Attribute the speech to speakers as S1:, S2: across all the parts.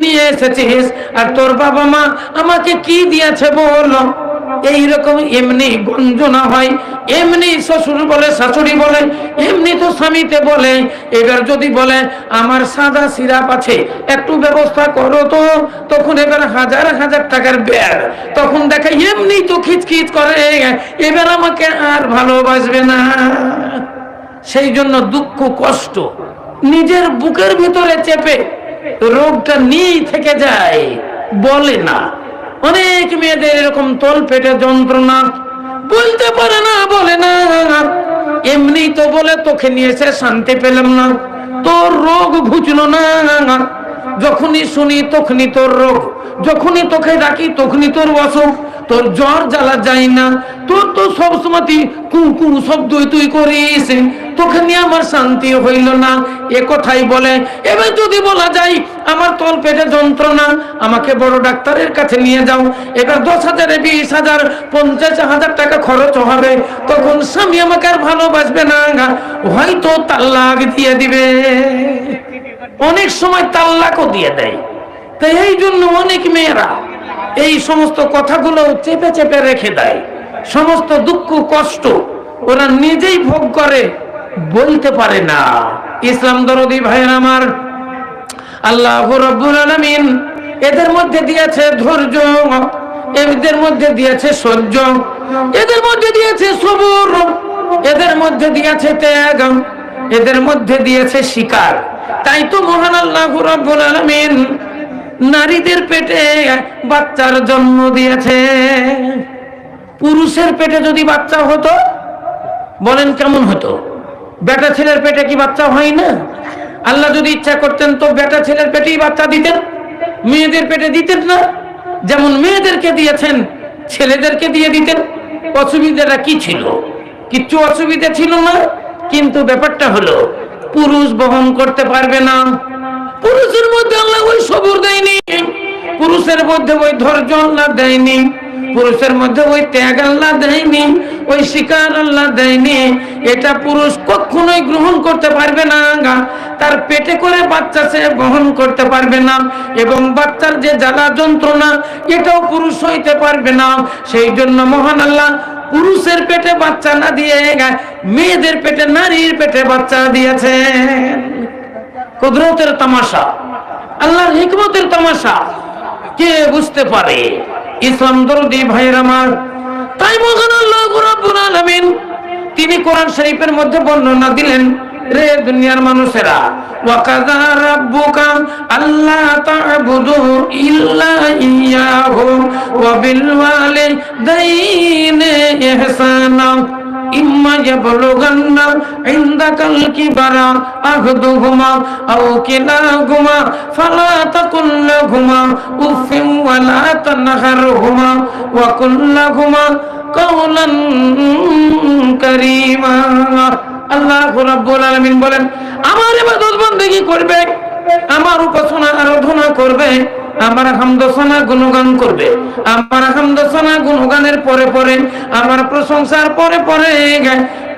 S1: নিয়ে এসেছিস, আর তোর বাবা মা আমাকে কি দিয়েছে বলো। এইরকম এমনি গঞ্জনা হয়, এমনি শ্বশুর বলে, শাশুড়ি বলে, এমনি তো স্বামীতে বলে। এবার যদি বলে আমার সাদা সিরাপ আছে, একটু ব্যবস্থা করো তো, তখন এবার হাজার হাজার টাকার ব্যাগ, তখন দেখে এমনি তো খিচখিচ করে, এবার আমাকে আর ভালোবাসবে না। সেই জন্য দুঃখ কষ্ট নিজের বুকের ভিতরে চেপে রোগটা নিয়েই থেকে যায়, বলে না। অনেক মেয়েদের এরকম তল পেটে যন্ত্রণা, বলতে পারে না, বলে না। এমনি তো বলে তোকে নিয়ে এসে শান্তি পেলাম না, তোর রোগ ঘুচলো না। যখনই শুনি তখনই তোর রোগ, যখনই তোকে ডাকি তখনই তোর অসুখ, তোর জ্বর জ্বালা যায় না, তোর তো সবসময় কুকু শব্দ তুই করিস, তোকে নিয়ে আমার শান্তি হইল না, এ কথাই বলে। এবার যদি বলা যায় আমার তল পেটে যন্ত্রণা, আমাকে বড় ডাক্তারের কাছে নিয়ে যাও, এবার 10,000, 20,000, 50,000 টাকা খরচ হবে, তখন স্বামী আমাকে আর ভালোবাসবে না, হয়তো তালাক দিয়ে দিবে। অনেক সময় তাল্লাকও দিয়ে দেয়। তাই এই জন্য অনেক মেয়েরা এই সমস্ত কথাগুলো চেপে চেপে রেখে দেয়, সমস্ত দুঃখ কষ্ট ওরা নিজেই ভোগ করে, বলতে পারে না। ইসলাম দরদি ভাইয়ের আমার, আল্লাহ রাব্বুল আলামিন এদের মধ্যে দিয়েছে ধৈর্য, এদের মধ্যে দিয়েছে সহ্য, এদের মধ্যে দিয়েছে সবর, এদের মধ্যে দিয়েছে ত্যাগ, এদের মধ্যে দিয়েছে শিকার। তাই তো মহান আল্লাহ রাব্বুল আলামিন নারীদের পেটে বাচ্চার জন্ম দিয়েছে। পুরুষের পেটে যদি বাচ্চা হতো, বলেন কেমন হতো? বেটা ছেলের পেটে কি বাচ্চা হয় না? আল্লাহ যদি ইচ্ছা করতেন তো বেটা ছেলের পেটেই বাচ্চা দিতেন, মেয়েদের পেটে দিতেন না। যেমন মেয়েদেরকে দিয়েছেন, ছেলেদেরকে দিয়ে দিতেন। অসুবিধাটা কি ছিল? কিচ্ছু অসুবিধা ছিল না। কিন্তু ব্যাপারটা হলো পুরুষ বহন করতে পারবে না। পুরুষের মধ্যে আল্লাহ ওই সবর দেয়নি, পুরুষের মধ্যে ওই ধৈর্য আল্লাহ দেয়নি, পুরুষের মধ্যে ওই ত্যাগ আল্লাহ দেয়নি, ওই শিকার আল্লাহ দেয়নি। এটা পুরুষ কখনোই গ্রহণ করতে পারবে না। তার পেটে করে বাচ্চা সে বহন করতে পারবে না, এবং বাচ্চার যে জ্বালা যন্ত্রণা এটাও পুরুষ হইতে পারবে না। সেই জন্য মহান আল্লাহ পুরুষের পেটে বাচ্চা না দিয়ে মেয়েদের পেটে, নারীর পেটে বাচ্চা দিয়েছেন। কুদরতের তামাশা, আল্লাহর হিকমতের তামাশা কে বুঝতে পারে? ইসলাম দরদি ভাইয়ের আমার, তাই মহান আল্লাহ রাব্বুল আলামিন তিনি কোরআন শরীফের মধ্যে বর্ণনা দিলেন, রে দুনিয়ার মানুষেরা, ওয়া কাযা রাব্বুকা আল্লা তা'বুদু ইল্লা ইয়্যাহু ওয়া বিল ওয়ালিদাইনি ইহসানা ইম্মা ইয়াবলুগান্না ইনদাকাল কিবারা আহদুহুমা আও কিলাহুমা ফালা তাকুল লাহুমা উফিন ওয়া লা তানহারহুমা ওয়া কুল লাহুমা কাওলান কারীমা। আল্লাহ রাব্বুল আলামিন বলেন, আমার ইবাদত বন্দেগী করবে, আমার উপাসনা আরাধনা করবে, আমার হামদ সানা গুণগান করবে, আমার হামদ সানা গুণগানের পরে পরে, আমার প্রশংসার পরে পরে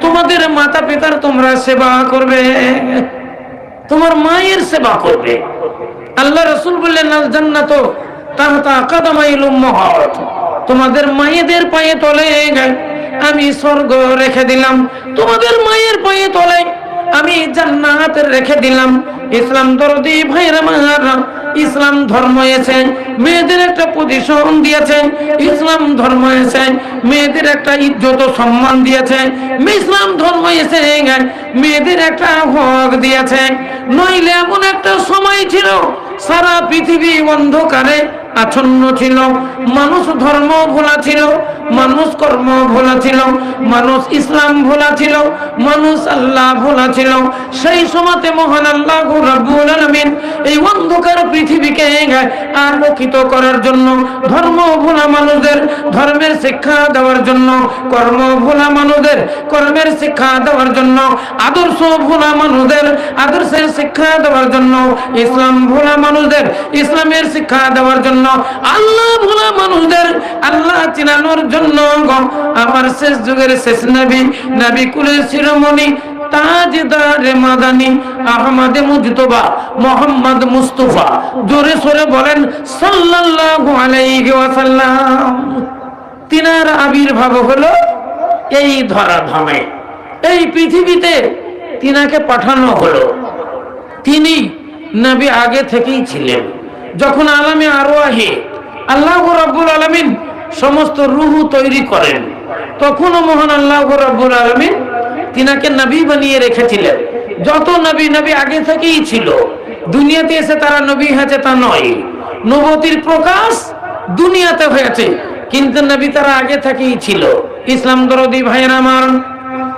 S1: তোমাদের মাতা পিতার তোমরা সেবা করবে, তোমার মায়ের সেবা করবে। আল্লাহ রাসূল বললেন, আল জান্নাতু তাহতা কাদামাইল উম্মাহাত, তোমাদের মায়েদের পায়ে তলে আমি স্বর্গ রেখে দিলাম, তোমাদের মায়ের পায়ে তলে আমি জান্নাত রেখে দিলাম। ইসলাম দরদি ভাইরা মারা, ইসলাম ধর্ম এসে মেয়েদের একটা পজিশন দিয়েছে, ইসলাম ধর্ম এসে মেয়েদের একটা ইজ্জত সম্মান দিয়েছে, ইসলাম ধর্ম এসে মেয়েদের একটা হক দিয়েছে। নইলে এমন একটা সময় ছিল সারা পৃথিবী অন্ধকারে আচ্ছন্ন ছিল, মানুষ ধর্ম ভোলা ছিল, মানুষ কর্ম ভোলা ছিল, মানুষ ইসলাম ভোলা ছিল, মানুষ আল্লাহ ভোলা ছিল। সেই সময়তে মহান আল্লাহ রাব্বুল আলামিন এই অন্ধকার পৃথিবীকে আলোকিত করার জন্য, ধর্ম ভোলা মানুষদের ধর্মের শিক্ষা দেওয়ার জন্য, কর্ম ভোলা মানুষদের কর্মের শিক্ষা দেওয়ার জন্য, আদর্শ ভোলা মানুষদের আদর্শের শিক্ষা দেওয়ার জন্য, ইসলাম ভোলা মানুষদের ইসলামের শিক্ষা দেওয়ার জন্য, আল্লাহ ভোলা মানুষদের আল্লাহ চিনানোর জন্য আমার শেষ যুগের শেষ নবী, নবী কুলের শিরোমণি তাজদার মাদানী আহমদ মুজতবা মোহাম্মদ মুস্তাফা, জোরে সোরে বলেন সাল্লাল্লাহু আলাইহি ওয়াসাল্লাম। তিনার আবির্ভাব হলো এই ধরাধামে, এই পৃথিবীতে তিনাকে পাঠানো হলো। তিনি নবী আগে থেকেই ছিলেন। যখন আলামে আরওয়াহে আল্লাহ রাব্বুল আলামিন সমস্ত রূহ তৈরি করেন, তখনও মহান আল্লাহ রাব্বুল আলামিন তিনাকে নবী বানিয়ে রেখেছিলেন। যত নবী আগে থেকেই ছিল, দুনিয়াতে এসে তারা নবী হয়েছে তা নয়। নবুয়তির প্রকাশ দুনিয়াতে হয়েছে, কিন্তু নবী তারা আগে থেকেই ছিল। ইসলাম দরদি ভাইয়ের আমার,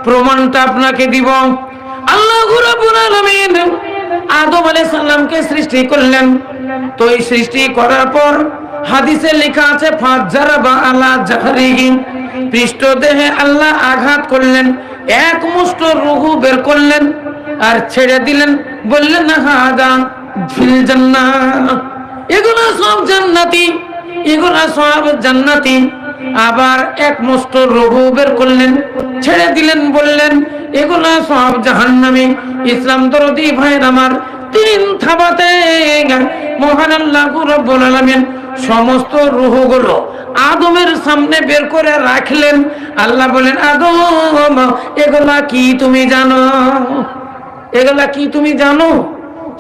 S1: প্রমাণটা আপনাকে দিব। আল্লাহ রাব্বুল আলামিন আদম আলাইহিস সালামকে সৃষ্টি করলেন। তো এই সৃষ্টি করার পর হাদিসে লেখা আছে ফাজারাবা আলা জাহরিহি, পৃষ্ঠদেহে আল্লাহ আঘাত করলেন, এক মুষ্ঠ রূহ বের করলেন আর ছেড়ে দিলেন, বললেন হাদা ফিল জান্নাহ, এগুলো সব জান্নাতি, এগুলো সব জান্নাতি। আবার এক মুষ্ঠ রূহ বের করলেন, ছেড়ে দিলেন, বললেন এগুলো সব জাহান্নামী। ইসলাম দরদি ভাইয়ের আমার, তিন থাবাতে মহান আল্লাহ রাব্বুল আলামিন সমস্ত রূহগুলো আদমের সামনে বের করে রাখলেন। আল্লাহ বলেন আদম, এগুলা কি তুমি জানো? এগুলা কি তুমি জানো?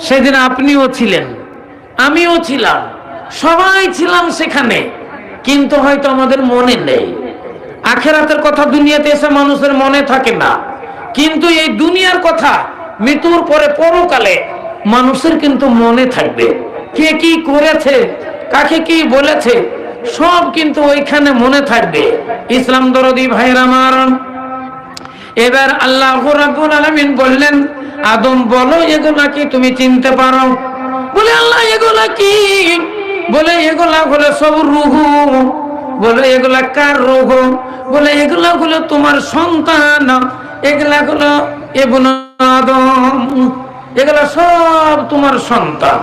S1: সেদিন আপনিও ছিলেন, আমিও ছিলাম, সবাই ছিলাম সেখানে, কিন্তু হয়তো আমাদের মনে নেই। আখিরাতের কথা দুনিয়াতে এসে মানুষের মনে থাকে না, কিন্তু এই দুনিয়ার কথা মৃত্যুর পরে পরকালে মানুষের কিন্তু মনে থাকবে। কে কি করেছে, কাকে কি বলেছে, সব কিন্তু ওইখানে মনে থাকবে। ইসলাম দরদি ভাইয়ের আমার, এবার আল্লাহ রাব্বুল আলামিন বললেন আদম বলো এগুলা কি তুমি চিনতে পারো? বলে আল্লাহ এগুলা কি? বলে এগুলা হলো সব রূহ। বলে এগুলা কার রূহ? বলে এগুলা হলো তোমার সন্তান, এগুলা হলো ইবনে আদম, এগুলা সব তোমার সন্তান।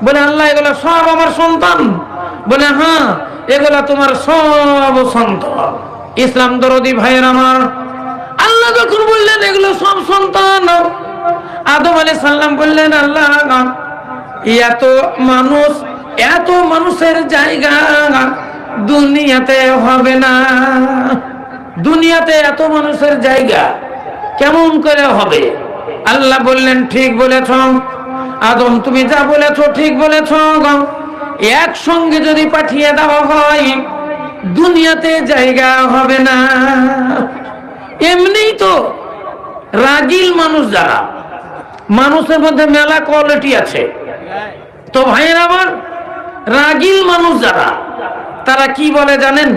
S1: বলে আল্লাহ এগুলা সব আমার সন্তান? বলে হ্যাঁ, এগুলা তোমার সব সন্তান। ইসলাম দরদি ভাইয়ের আমার, আল্লাহ যখন বললেন এগুলো সব সন্তান, আদম আলাইহিস সালাম বললেন আল্লাহ এত মানুষ, এত মানুষের জায়গা দুনিয়াতে হবে না। দুনিয়াতে এত মানুষের জায়গা কেমন করে হবে? আল্লাহ বললেন ঠিক বলেছ আদম, তুমি যা বলেছ ঠিক বলেছ। একসঙ্গে যদি পাঠিয়ে দেওয়া হয় দুনিয়াতে জায়গা হবে না। এমনি তো রাগিল মানুষ যারা, মানুষের মধ্যে মেলা কোয়ালিটি আছে। তো ভাইয়ের আমার, রাগিল মানুষ যারা, তারা কি বলে জানেন?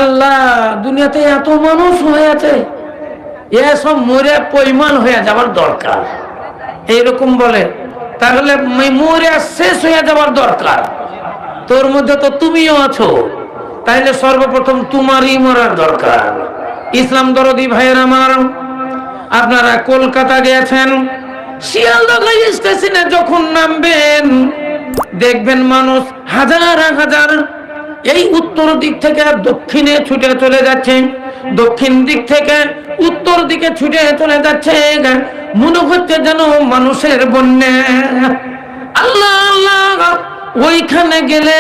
S1: আল্লাহ দুনিয়াতে এত মানুষ হয়েছে, এসব মরে পরিমাণ হয়ে যাবার দরকার, এইরকম বলে। তাহলে মরে শেষ হয়ে যাবার দরকার। তোর মধ্যে তো তুমিও আছো, তাইলে সর্বপ্রথম তোমারই মরার দরকার। ইসলাম দরদি ভাইয়ের আমার, আপনারা কলকাতা গিয়েছেন, শিয়ালদহ স্টেশনে যখন নামবেন দেখবেন মানুষ হাজার হাজার এই উত্তর দিক থেকে দক্ষিণে ছুটে চলে যাচ্ছে, দক্ষিণ দিক থেকে উত্তর দিকে ছুটে চলে যাচ্ছে। মনে হচ্ছে যেন মানুষের বন্যা। আল্লাহ আল্লাহ, ওইখানে গেলে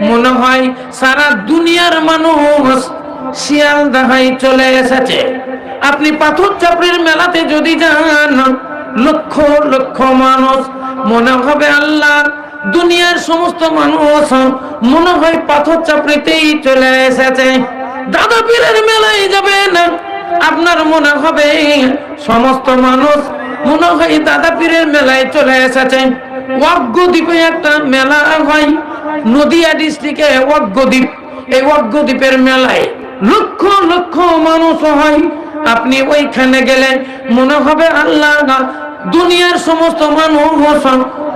S1: মনে হয় সারা দুনিয়ার মানুষ শিয়ালদাহায় চলে এসেছে। আপনি পাথর চাপড়ির মেলাতে যদি যান, লক্ষ লক্ষ মানুষ, মনে হবে আল্লাহ দুনিয়ার সমস্ত মানুষ মনে হয় পাথর চাপড়িতেই চলে এসেছে। দাদা পীরের মেলায় যাবেন, আপনার মনে হবে সমস্ত মানুষ মনে হয় দাদা পীরের মেলায় চলে এসেছে। ওয়াগ্গদ্বীপে একটা মেলা হয়, নদিয়া ডিস্ট্রিক্টে ওয়াগ্গদ্বীপ। এই ওয়াগ্গদ্বীপের মেলায় লক্ষ লক্ষ মানুষ হয়। আপনি ওইখানে গেলে মনে হবে আল্লাহ দুনিয়ার সমস্ত মানুষ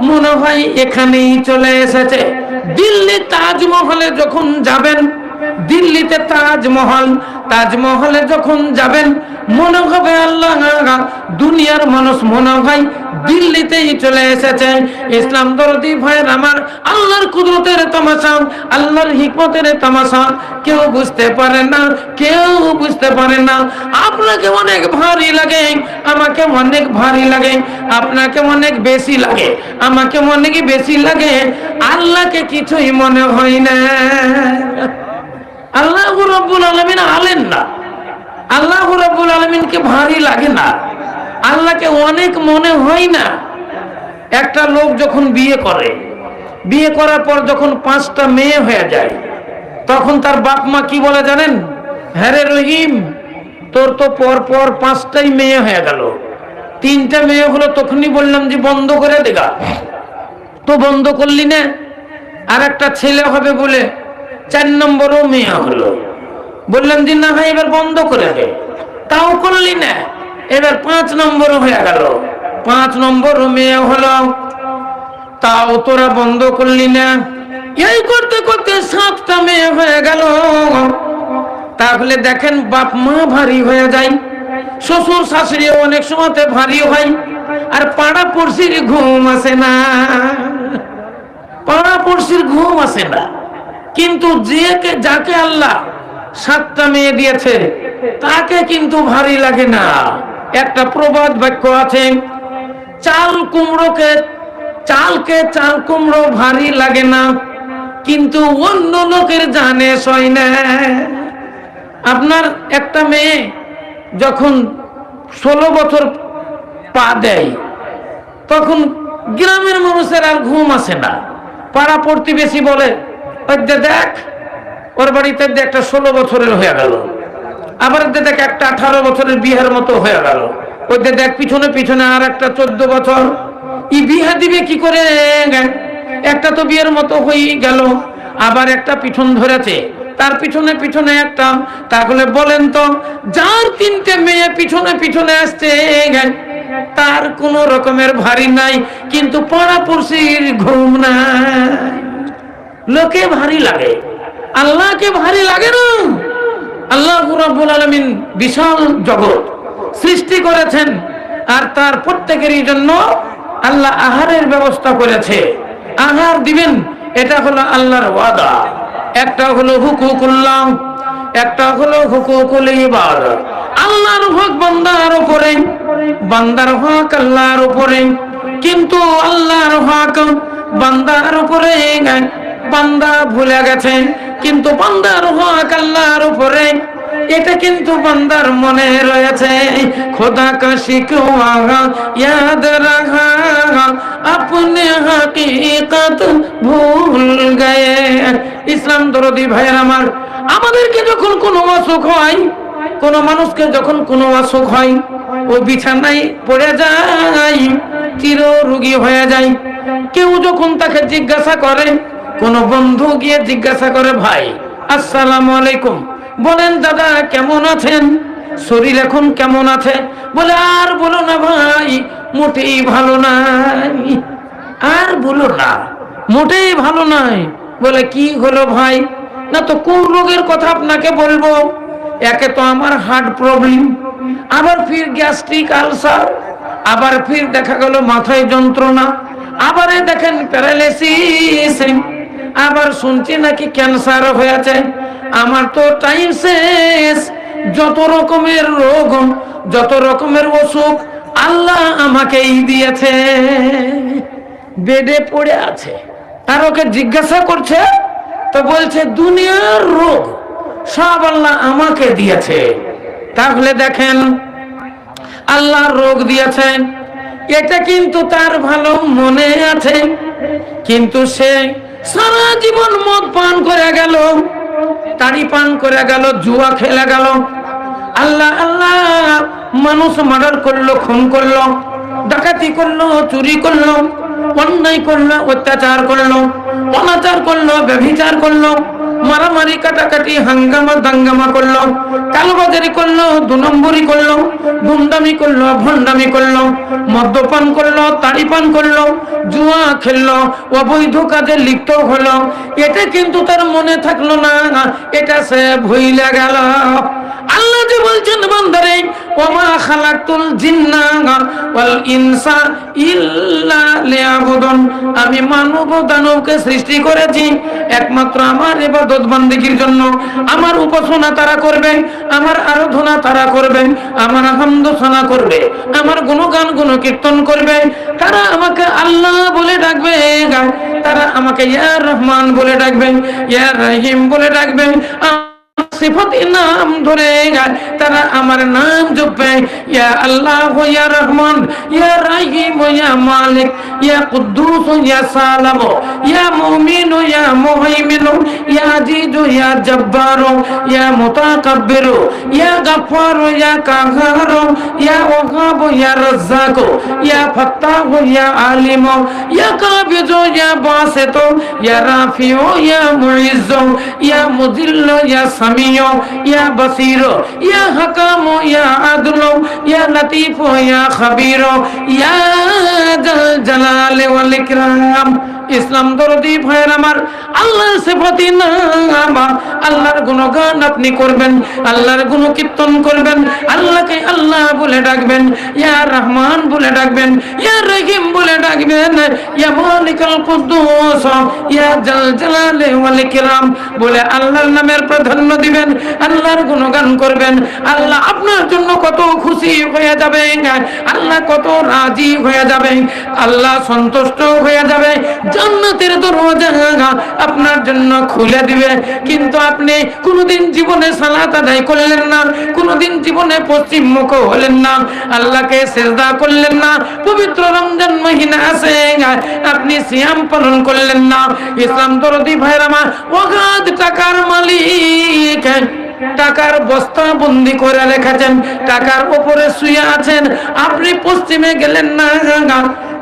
S1: মনে হয় এখানেই চলে এসেছে। দিল্লি তাজমহলে যখন যাবেন, দিল্লিতে তাজমহল, তাজমহলে যখন যাবেন মনে হবে আল্লাহ দুনিয়ার মানুষ মনে হয় দিল্লিতেই চলে এসেছে। ইসলাম দরদি ভাইয়ের আমার, আল্লাহর কুদরতের তামাশা, আল্লাহর হিকমতের তামাশা কেউ বুঝতে পারে না, কেউ বুঝতে পারে না। আপনাকে অনেক ভারী লাগে, আমাকে অনেক ভারী লাগে, আপনাকে অনেক বেশি লাগে, আমাকে অনেক বেশি লাগে, আল্লাহকে কিছুই মনে হয় না। আল্লাহ রাব্বুল আলামিন আলেন না, আল্লাহ রাব্বুল আলামিনকে ভারী লাগে না, আল্লাহকে অনেক মনে হয় না। একটা লোক যখন বিয়ে করে, বিয়ে করার পর যখন 5টা মেয়ে হয়ে যায়, তখন তার বাপ মা কি বলে জানেন? হ্যাঁ রে রহিম, তোর তো পর পর 5টাই মেয়ে হয়ে গেল, 3টা মেয়ে হলো, তখনই বললাম যে বন্ধ করে দেগা, তো বন্ধ করলি না। আর একটা ছেলে হবে বলে 4 নম্বরও মেয়ে হলো, বললাম যে না ভাই এবার বন্ধ করে দে, তাও করলি না। এবার 5 নম্বরও হয়ে গেল, 5 নম্বরও মেয়ে হলো, তাও তোরা বন্ধ করলি না। এই করতে করতে 7টা মেয়ে হয়ে গেল। তাহলে দেখেন বাপ মা ভারী হয়ে যায়, শ্বশুর শাশুড়ি অনেক সময়তে ভারী হয়, আর পাড়া পড়শির ঘুম আসে না, পাড়া পড়শির ঘুম আসে না। কিন্তু যাকে আল্লাহ 7টা মেয়ে দিয়েছে তাকে কিন্তু ভারী লাগে না। একটা প্রবাদ বাক্য আছে, চালকে চাল কুমড়ো ভারী লাগে না, কিন্তু অন্য লোকের জানে সয় না। আপনার একটা মেয়ে যখন 16 বছর পা দেয়, তখন গ্রামের মানুষের আর ঘুম আসে না। পাড়া প্রতিবেশী বলে, দেখ ওর বাড়িতে একটা 16 বছরের হয়ে গেল, আবার দেখ একটা 18 বছরের বিয়ের মতো হয়ে গেল, ওই দেখ পিছনে পিছনে আর একটা 14 বছর, ই বিয়ে দিবে কি করে? একটা তো বিয়ের মতো হয়ে গেল, আবার একটা পিছন ধরেছে, তার পিছনে পিছনে একটা। তাহলে বলেন তো, যার 3টে মেয়ে পিছনে পিছনে আসছে তার কোন রকমের ভারী নাই, কিন্তু পাড়া পড়শির ঘুম নাই। লোকে ভারী লাগে, আল্লাহকে ভারী লাগে না। আল্লাহ রাব্বুল আলামিন বিশাল জগৎ সৃষ্টি করেছেন, আর তার প্রত্যেকেরই জন্য আল্লাহ আহারের ব্যবস্থা করেছে। আহার দিবেন, এটা হলো আল্লাহর ওয়াদা। একটা হলো হুকুকুল্লাহ, একটা হলো হুকুকুল ইবাদত। আল্লাহর হক বান্দার উপরে, বান্দার হক আল্লাহর উপরে। কিন্তু আল্লাহর হক বান্দার উপরে বান্দা ভুলে গেছে, কিন্তু বান্দার হক আল্লাহর উপরে, এটা কিন্তু বান্দার মনে রয়েছে। খোদা কা শিকওয়া ইয়াদ রাখা, আপনে হাকিকত ভুল গয়ে। ইসলাম দরদি ভাইয়ের আমার, আমাদেরকে যখন কোনো অসুখ হয়, কোন মানুষকে যখন কোনো অসুখ হয়, ও বিছানায় পড়ে যায়, চির রোগী হয়ে যায়। কেউ যখন তাকে জিজ্ঞাসা করে, কোন বন্ধু গিয়ে জিজ্ঞাসা করে, ভাই আসসালামু আলাইকুম, বলেন দাদা কেমন আছেন, শরীর এখন কেমন আছে? বলে আর বলো না ভাই, মোটেই ভালো নাই। আর বলো না, মোটেই ভালো নাই। বলে কি হলো ভাই? না তো কোন রোগের কথা আপনাকে বলবো? একে তো আমার হার্ট প্রবলেম, আবার ফির গ্যাস্ট্রিক আলসার, আবার ফির দেখা গেল মাথায় যন্ত্রণা, আবার দেখেন প্যারালাইসিস, আবার শুনছি নাকি ক্যান্সার হয়েছে। আমার তো টাইম শেষ। যত রকমের রোগ, যত রকমের অসুখ আল্লাহ আমাকেই দিয়েছে। বেডে পড়ে আছে, আর ওকে জিজ্ঞাসা করছে, তো বলছে দুনিয়ার রোগ সব আল্লাহ আমাকে দিয়েছে। তাহলে দেখেন, আল্লাহর রোগ দিয়েছেন, এটা কিন্তু তার ভালো মনে আছে। কিন্তু সে সারা জীবন মদ পান করে গেল, তাড়ি পান করে গেল, জুয়া খেলে গেল, আল্লাহ আল্লাহ মানুষ মার্ডার করলো, খুন করলো, ডাকাতি করলো, চুরি করলো, অন্যায় করলো, অত্যাচার করলো, অনাচার করলো, ব্যভিচার করলো, মারামারি কাটাকাটি হাঙ্গামা দাঙ্গামা করলো, কালোবাজারি করলো, 2 নম্বরই করলো, গুন্ডামি করলো, ভণ্ডামি করলো, মদ্যপান করলো, তাড়িপান করলো, জুয়া খেললো, অবৈধ কাজে লিপ্ত হলো। এটা কিন্তু তার মনে থাকলো না, এটা সে ভুইলা গেল। আল্লাহ যে বলছেন বান্দারে, ওমা খালাকতুল জিন্না ওয়াল ইনসা ইল্লা লিয়াবুদুন, আমি মানব ও দানবকে সৃষ্টি করেছি একমাত্র আমার ইবাদত বান্দেগীর জন্য। আমার উপাসনা তারা করবে, আমার আরাধনা তারা করবে, আমার হামদ সানা করবে, আমার গুণগান গুণকীর্তন করবে। তারা আমাকে আল্লাহ বলে ডাকবে, তারা আমাকে ইয়া রহমান বলে ডাকবে, ইয়া রহিম বলে ডাকবে, সিফাত নাম ধরে তারা আমার নাম জপবে, ইয়া আল্লাহ ইয়া রহমান ইয়া রহিম ইয়া মালিক ইয়া কুদ্দুস ইয়া সালাম ইয়া মুমিন ইয়া মুহাইমিন ইয়া আজিজ ইয়া জব্বার ইয়া মুতাকাব্বির ইয়া গফফার ইয়া কাহার ইয়া ওয়াহাব ইয়া রাজ্জাক ইয়া ফাত্তাহ ইয়া আলিম ইয়া কাবিজ ইয়া বাসিত ইয়া রাফিউ ইয়া মুইজ্জ ইয়া মুযিল্ল ইয়া সামি ইয়া বসীর ইয়া হাকাম ইয়া আদল ইয়া লতীফ ইয়া খবীর ইয়া জাল জালাল ওয়াল ইকরাম। ইসলাম দরদি ভাইয়ের আমার, আল্লাহর সিফাতি নাম, আল্লাহর গুণগান আপনি করবেন, আল্লাহর গুণকীর্তন করবেন, আল্লাহকে আল্লাহ বলে ডাকবেন, ইয়া রহমান বলে ডাকবেন, ইয়া রহিম বলে ডাকবেন, ইয়া মালিকুল কুদ্দুস ইয়া জাল জালাল ওয়াল ইকরাম বলে আল্লাহর নামের প্রাধান্য দিবেন, আল্লাহর গুণগান করবেন। আল্লাহ আপনার জন্য কত খুশি হয়ে যাবে, আল্লাহ কত রাজি হয়ে যাবে, আল্লাহ সন্তুষ্ট হয়ে যাবে, জান্নাতের দরওয়াজা আপনার জন্য খুলে দিবে। কিন্তু আপনি কোনোদিন জীবনে সালাত আদায় করলেন না, কোনোদিন জীবনে পশ্চিম মুখ হলেন না, আল্লাহকে সিজদা করলেন না, পবিত্র রমজান মাহিনা আছে আপনি সিয়াম পালন করলেন না। ইসলাম দরদি ভাইরা মা, ওগাদ টাকার মালিক, টাকার বস্তা বন্দি করে রেখেছেন, টাকার উপরে শুয়ে আছেন, আপনি পশ্চিমে গেলেন না,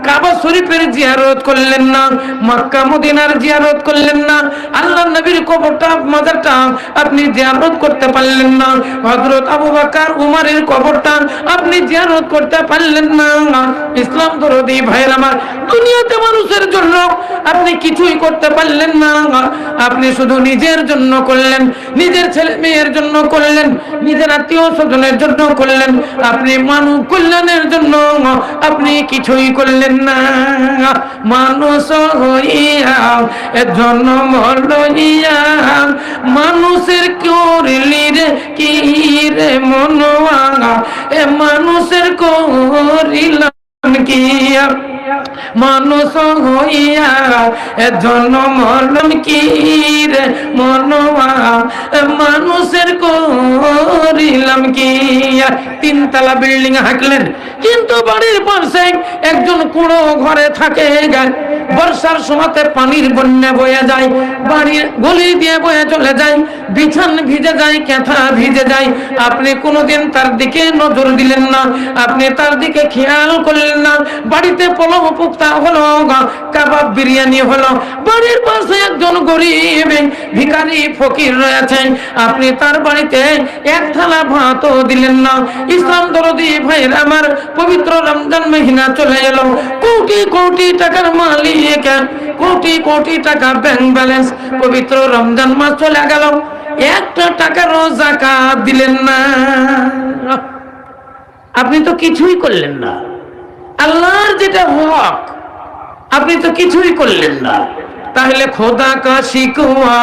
S1: কাবা শরীফের জিয়ারত করলেন না, মক্কা মদিনার জিয়ারত করলেন না, আল্লাহর নবীর কবরটা মাজারটা আপনি জিয়ারত করতে পারলেন না, হযরত আবু বকর উমরের কবরটা আপনি জিয়ারত করতে পারলেন না। ইসলাম দরদি ভাইরা আমার, দুনিয়াতে মানুষের জন্য আপনি কিছুই করতে পারলেন না, আপনি শুধু নিজের জন্য করলেন, নিজের ছেলে মেয়ের জন্য করলেন, নিজের আত্মীয় স্বজনের জন্য করলেন, আপনি মানব কল্যাণের জন্য আপনি কিছুই করলেন না। মানুষ হইয়া জন্ম লইয়া মানুষের করলি রে কি রে মনওয়া, এ মানুষের করিলাম কি, মানুষ হইয়া জন্ম লইলাম কি রে মনওয়া, মানুষের করিলাম কি। 3 তলা বিল্ডিং হাঁকলেন, কিন্তু বাড়ির পাশে একজন কুঁড়ো ঘরে থাকে, বর্ষার সময়তে পানির বন্যা বয়ে যায়, বাড়ির গলি দিয়ে বয়ে চলে যায়, বিছান ভিজে যায়, কেথা ভিজে যায়, আপনি কোনোদিন তার দিকে নজর দিলেন না, আপনি তার দিকে খেয়াল করলেন না। বাড়িতে পোলাও পুক্তা হলো, কাবাব বিরিয়ানি হলো, বাড়ির পাশে একজন গরিব ভিখারি ফকির রয়েছে, আপনি তার বাড়িতে 1 থালা ভাতও দিলেন না। ইসলাম দরদি ভাইয়ের আমার, পবিত্র রমজান মহিনা চলে এলো, কোটি কোটি টাকার মালিক, কোটি কোটি টাকা ব্যাংক ব্যালেন্স, পবিত্র রমজান মাস চলে গেল, 1 টাকারও যাকাত দিলেন না। আপনি তো কিছুই করলেন না, আল্লাহর যেটা হক আপনি তো কিছুই করলেন না। তাহলে খোদা কা শিকওয়া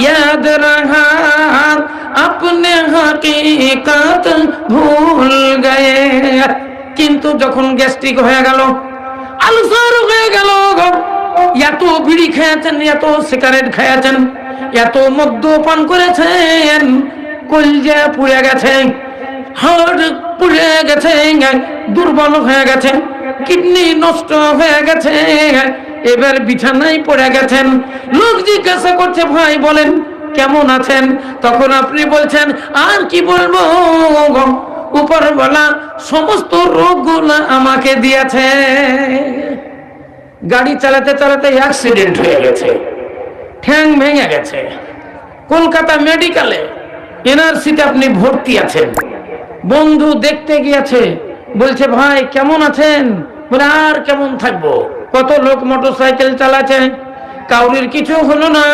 S1: ইয়াদ রাহা, আপনে হাকিকত ভুল গয়ে। কিন্তু যখন গ্যাস্ট্রিক হয়ে গেল, আলসার হয়ে গেল, এত বিড়ি খেয়েছেন, এত সিগারেট খেয়েছেন, এত মদ্যপান করেছেন, কলজা পুড়ে গেছে, হাড় পুড়ে গেছে, দুর্বল হয়ে গেছে, কিডনি নষ্ট হয়ে গেছে, এবার বিছানায় পড়ে গেছেন। লোক জিজ্ঞাসা করছে, ভাই বলেন কেমন আছেন? তখন আপনি বলছেন, আর কি বলবো, উপরওয়ালা সমস্ত রোগগুলো আমাকে দিয়েছে। গাড়ি চালাতে চালাতে অ্যাক্সিডেন্ট হয়ে গেছে, ঠ্যাং ভেঙে গেছে, কলকাতা মেডিকেলে এনআরসিতে আপনি ভর্তি আছেন, বন্ধু দেখতে গিয়েছে, বলছে ভাই কেমন আছেন? বলে আর কেমন থাকবো, কত লোক মোটরসাইকেল চালাচ্ছে, কাউরির কিছু হলো না,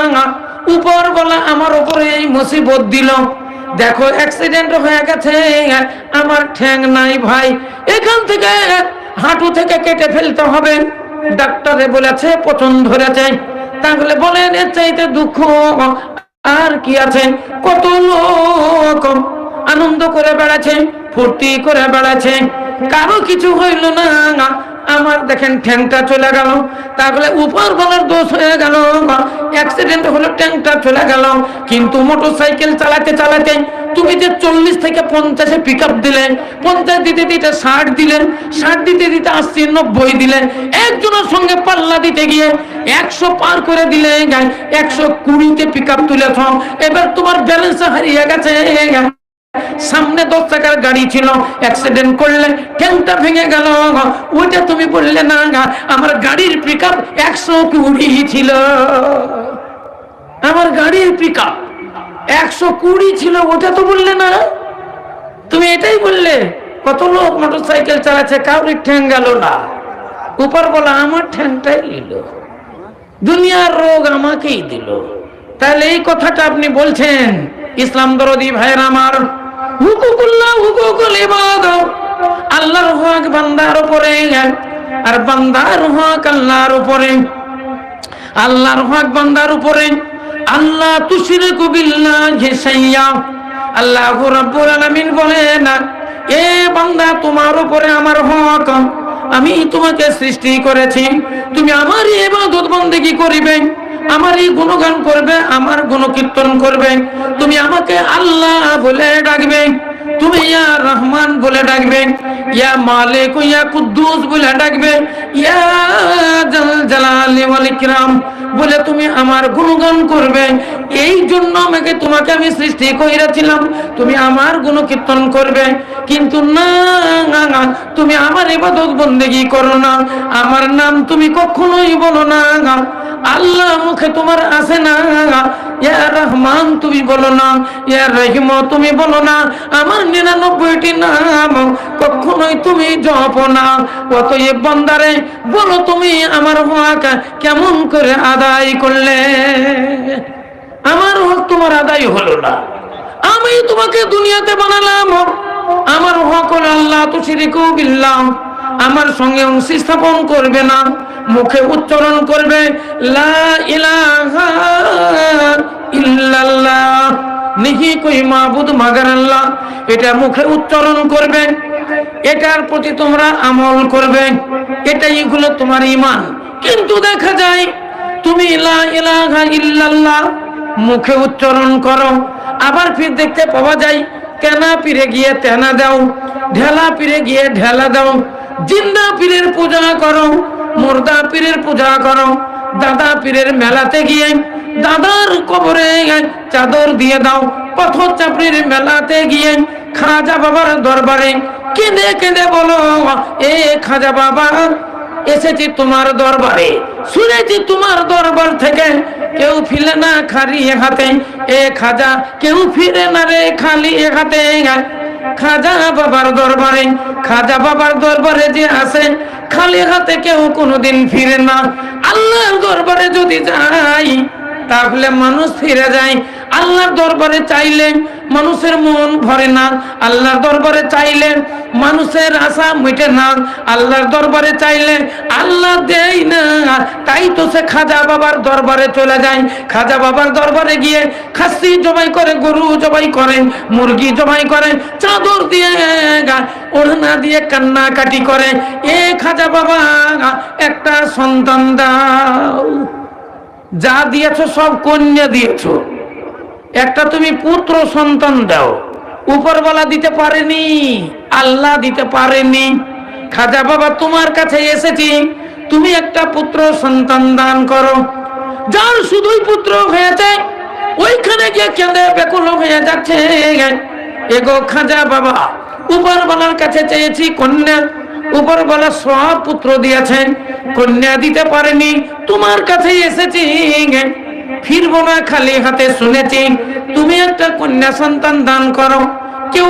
S1: উপর বলা আমার উপরে এই মুসিবত দিল, দেখো অ্যাক্সিডেন্ট হয়ে গেছে, আমার ঠ্যাং নাই ভাই, এখান থেকে হাঁটু থেকে কেটে ফেলতে হবে। ডাক্তারে বলেছে পচন ধরেছে। তাহলে বলেন এর চাইতে দুঃখ আর কি আছে? কত লোক আনন্দ করে বেড়াচ্ছে, ফুর্তি করে বেড়াচ্ছে, কারো কিছু হইল না, আমার দেখেন ঠ্যাংটা চলে গেল। তাহলে উপর বলার দোষ হয়ে গেল, অ্যাক্সিডেন্ট হলো, ট্যাংটা চলে গেল। কিন্তু মোটরসাইকেল চালাতে চালাতে তুমি যে 40 থেকে 50-এ পিক আপ দিলে, 50 দিতে দিতে 60 দিলেন, 60 দিতে দিতে 80 90 দিলেন, একজনের সঙ্গে পাল্লা দিতে গিয়ে 100 পার করে দিলে, 120-তে পিক আপ তুলেছ, এবার তোমার ব্যালেন্স হারিয়ে গেছে। সামনে 10 টাকার গাড়ি ছিল, অ্যাক্সিডেন্ট করলে ট্যাঙ্কটা ভেঙে গেল, ওইটা তুমি বললে না আমার গাড়ির পিক আপ 120 ছিল, আমার গাড়ির পিক আপ 120 ছিল, ওটা তো বললে না, তুমি এটাই বললে। কত লোক মোটরসাইকেল চালাচ্ছে, কাউরির ঠ্যাং গেল না, উপর বলা আমার ঠ্যাংটাই নিল, দুনিয়ার রোগ আমাকেই দিল। তাহলে এই কথাটা আপনি বলছেন, ইসলাম দরদি ভাইয়ের আমার, হুকুকুল্লাহ হুকুকুল ইবাদত, আল্লাহর হক বান্দার উপরে আর বান্দার হক আল্লাহর উপরে, আল্লাহর হক বান্দার উপরে। আল্লাহ তুশরিকু বিল্লাহি শাইয়্যা, আল্লাহ রাব্বুল আলামিন বলেন এ বান্দা তোমার উপরে আমার হক, আমি তোমাকে সৃষ্টি করেছি, তুমি আমার ইবাদত বন্দেগী করিবে, আমার এই গুণগান করবে, আমার গুণকীর্তন করবে, তুমি আমাকে আল্লাহ বলে ডাকবে, তুমি ইয়া রহমান বলে ডাকবে, ইয়া মালিক ইয়া কুদ্দুস বলে ডাকবে, ইয়া জাল জালালি ওয়াল ইকরাম বলে তুমি আমার গুণগান করবে। এই জন্য তোমাকে আমি সৃষ্টি করেছিলাম, তুমি আমার গুণকীর্তন করবে। কিন্তু না, তুমি আমার ইবাদত বন্দেগী করো না, আমার নাম তুমি কখনোই বলো না, আল্লাহ মুখে তোমার আসে না, ইয়া রহমান তুমি বলো না, ইয়া রহিম তুমি বলো না, আমার 99টি নাম কখনোই তুমি জপো না। অতএব বান্দারে বলো তুমি আমার হক কেমন করে আদায় করলে? আমার হক তোমার আদায় হলো না, আমি তোমাকে দুনিয়াতে বানালাম, আমার হক হলো আল্লাহ তুশরিকু বিল্লাহ, আমার সঙ্গে অংশ স্থাপন করবে না, মুখে উচ্চারণ করবে লা ইলাহা ইল্লাল্লাহ, নেহি কোই মাবুদ মাগার আল্লাহ, এটা মুখে উচ্চারণ করবে, এটার প্রতি তোমরা আমল করবে, এটাই হলো তোমার ঈমান। কিন্তু দেখা যায় তুমি লা ইলাহা ইল্লাল্লাহ মুখে উচ্চারণ করো, আবার ফির দেখতে পাওয়া যায় তেনা পীরে গিয়ে তেনা দাও, ঢেলা পীরে গিয়ে ঢেলা দাও, জিন্দা পীরের পূজা করো, মুর্দা পীরের পূজা করো, দাদা পীরের মেলাতে গিয়ে দাদার কবরে চাদর দিয়ে দাও, পথর চাপড়ির মেলাতে গিয়ে খাজা বাবার দরবারে কেঁদে কেঁদে বলো এ খাজা বাবা এসেছি তোমার দরবারে, শুনেছি তোমার দরবার থেকে কেউ ফিরে না খালি হাতে, এ খাজা কেউ ফিরে না রে খালি হাতে। খাজা বাবার দরবারে, খাজা বাবার দরবারে যে আসে খালি হাতে কেউ কোনোদিন ফিরে না। আল্লাহর দরবারে যদি যাই তাহলে মানুষ ফিরে যায়, আল্লাহর দরবারে চাইলে মানুষের মন ভরে না, আল্লাহর দরবারে চাইলে মানুষের আশা মিটে না, আল্লাহর দরবারে চাইলে আল্লাহ দেয় না। তাই তো সে খাজা বাবার দরবারে চলে যায়, খাজা বাবার দরবারে গিয়ে খাসি জবাই করে, গরু জবাই করে, মুরগি জবাই করে, চাদর দিয়ে ওড়না দিয়ে কান্নাকাটি করে, এ খাজা বাবা একটা সন্তান দাও, যা দিয়েছো সব কন্যা দিয়েছো, একটা তুমি পুত্র সন্তান দাও। উপরওয়ালা দিতে পারেনি, আল্লাহ দিতে পারেনি। খাজা বাবা তোমার কাছে এসেছি, তুমি একটা পুত্র সন্তান দান করো। যার শুধুই পুত্র হয়েছে ওইখানে গিয়ে কেঁদে বেকুল হয়ে যাচ্ছে, এগো খাজা বাবা উপরওয়ালার কাছে চেয়েছি কন্যা, উপরওয়ালা সব পুত্র দিয়েছেন, কন্যা দিতে পারেনি, তোমার কাছে এসেছি ফিরবো না খালি হাতে। শুনেছি তুমি একটা কন্যা সন্তান দান করো। কেউ